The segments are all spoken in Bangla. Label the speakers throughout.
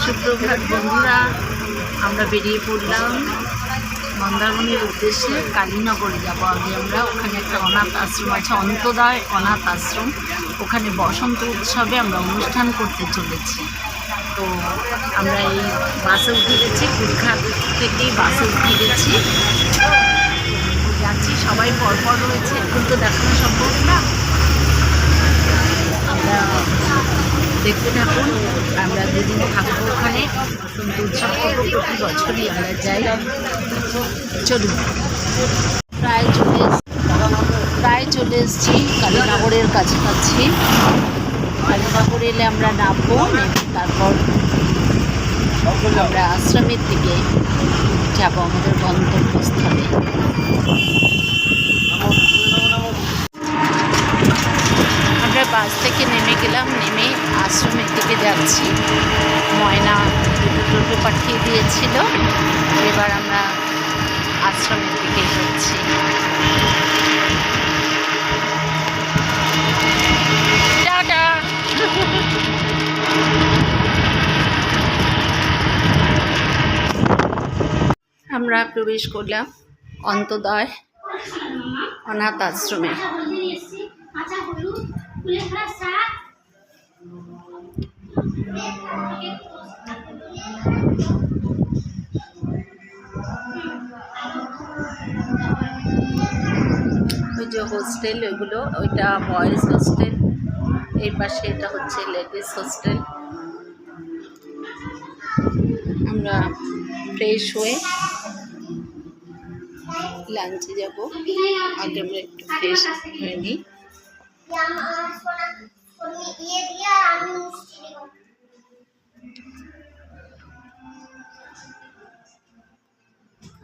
Speaker 1: সুপ্রভাত বন্ধুরা, আমরা বেরিয়ে পড়লাম মন্দারমণির উদ্দেশ্যে। কালীনগরে যাব আগে আমরা। ওখানে একটা অনাথ আশ্রম আছে, অন্তোদয় অনাথ আশ্রম। ওখানে বসন্ত উৎসবে আমরা অনুষ্ঠান করতে চলেছি। তো আমরা এই বাসে উঠে গেছি, কুলঘাট থেকেই বাসে উঠে গেছি, যাচ্ছি। সবাই পরপর রয়েছে, এখন তো দেখানো সম্ভব না। আমরা দেখতে থাকুন। আমরা দুদিন থাকবো ওখানে, বসন্ত উৎসব করবো। প্রতি বছরই আমরা যাই। চলুন, প্রায় চলে এসেছি কালীনগরের কাছাকাছি। কালীনগর এলে আমরা নামবো, নেমে তারপর আমরা আশ্রমের দিকে যাব, আমাদের গন্তব্যস্থলে। আমরা বাস থেকে নেমে গেলাম, নেমে আশ্রমের দিকে যাচ্ছি। ময়না টোটো পাঠিয়ে দিয়েছিল, এবার আমরা আশ্রমের দিকে যাচ্ছি। টাটা। আমরা প্রবেশ করলাম অন্তোদয় অনাথ আশ্রমে। ওই যে হোস্টেল, ওইগুলো, ওইটা বয়েজ হোস্টেল, এই পাশে এটা হচ্ছে লেডিস হোস্টেল। আমরা ফ্রেশ হয়ে লাঞ্চে যাব। আগে আমরা একটু ফ্রেশ হয়ে নিই।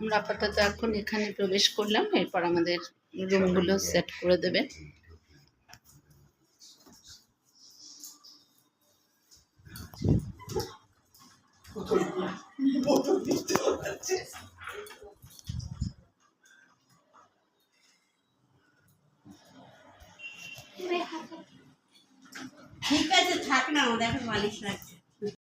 Speaker 1: আমরা আপাতত এখন এখানে প্রবেশ করলাম, এরপর আমাদের রুমগুলো সেট করে দেবে।
Speaker 2: ঠিক আছে, থাক না, দেখো মালিশ রাখছে।